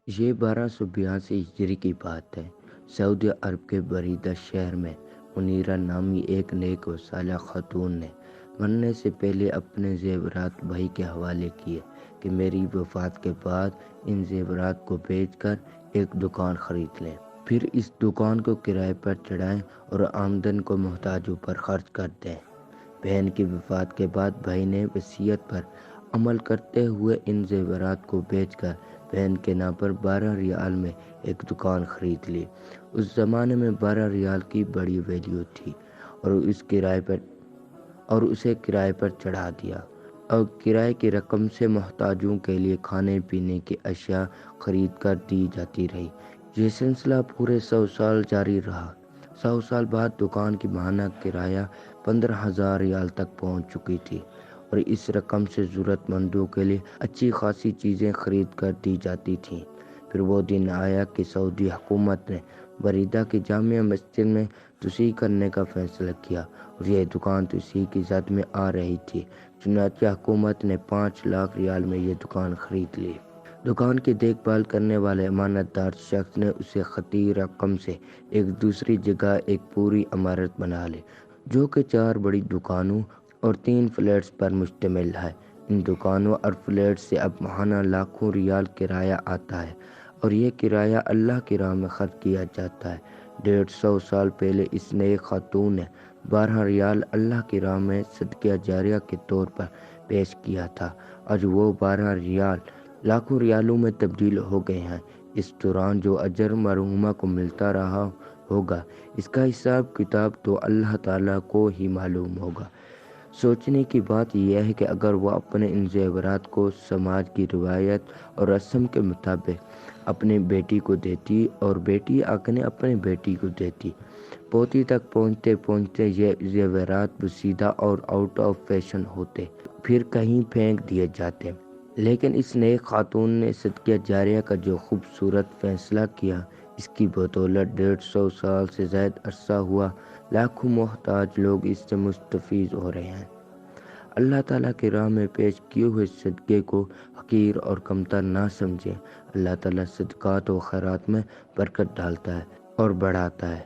یہ 1282 کی بات ہے۔ سعودی عرب کے بریدہ شہر میں منیرہ نامی ایک نیک و صالح خاتون نے مرنے سے پہلے اپنے زیورات بھائی کے حوالے کیے کہ میری وفات کے بعد ان زیورات کو بیچ کر ایک دکان خرید لیں، پھر اس دکان کو کرائے پر چڑھائیں اور آمدن کو محتاجوں پر خرچ کر دیں۔ بہن کی وفات کے بعد بھائی نے وصیت پر عمل کرتے ہوئے ان زیورات کو بیچ کر بہن کے نام پر 12 ریال میں ایک دکان خرید لی۔ اس زمانے میں 12 ریال کی بڑی ویلیو تھی اور اسے کرائے پر چڑھا دیا اور کرائے کی رقم سے محتاجوں کے لیے کھانے پینے کی اشیاء خرید کر دی جاتی رہی۔ یہ سلسلہ پورے 100 سال جاری رہا۔ 100 سال بعد دکان کی ماہانہ کرایہ 15,000 ریال تک پہنچ چکی تھی اور اس رقم سے ضرورت مندوں کے لیے اچھی خاصی چیزیں خرید کر دی جاتی تھیں۔ پھر وہ دن آیا کہ سعودی حکومت نے بریدہ کی جامع مسجد میں توسیع کرنے کا فیصلہ کیا اور یہ دکان توسیع کی زد میں آ رہی تھی۔ چنانچہ حکومت نے 5 لاکھ ریال میں یہ دکان خرید لی۔ دکان کی دیکھ بھال کرنے والے امانت دار شخص نے اسے خطیر رقم سے ایک دوسری جگہ ایک پوری عمارت بنا لی، جو کہ 4 بڑی دکانوں اور 3 فلیٹس پر مشتمل ہے۔ ان دکانوں اور فلیٹس سے اب ماہانہ لاکھوں ریال کرایہ آتا ہے اور یہ کرایہ اللہ کی راہ میں خرچ کیا جاتا ہے۔ 150 سال پہلے اس نئے خاتون نے 12 ریال اللہ کی راہ میں صدقہ جاریہ کے طور پر پیش کیا تھا۔ آج وہ 12 ریال لاکھوں ریالوں میں تبدیل ہو گئے ہیں۔ اس دوران جو اجر مرحومہ کو ملتا رہا ہوگا، اس کا حساب کتاب تو اللہ تعالیٰ کو ہی معلوم ہوگا۔ سوچنے کی بات یہ ہے کہ اگر وہ اپنے ان زیورات کو سماج کی روایت اور رسم کے مطابق اپنی بیٹی کو دیتی اور بیٹی اپنے بیٹی کو دیتی، پوتی تک پہنچتے پہنچتے یہ زیورات پوشیدہ اور آؤٹ آف فیشن ہوتے، پھر کہیں پھینک دیے جاتے۔ لیکن اس نئے خاتون نے صدقہ جاریہ کا جو خوبصورت فیصلہ کیا، اس کی بدولت 150 سال سے زائد عرصہ ہوا لاکھوں محتاج لوگ اس سے مستفید ہو رہے ہیں۔ اللہ تعالیٰ کی راہ میں پیش کیے ہوئے صدقے کو حقیر اور کمتر نہ سمجھیں۔ اللہ تعالیٰ صدقات و خیرات میں برکت ڈالتا ہے اور بڑھاتا ہے۔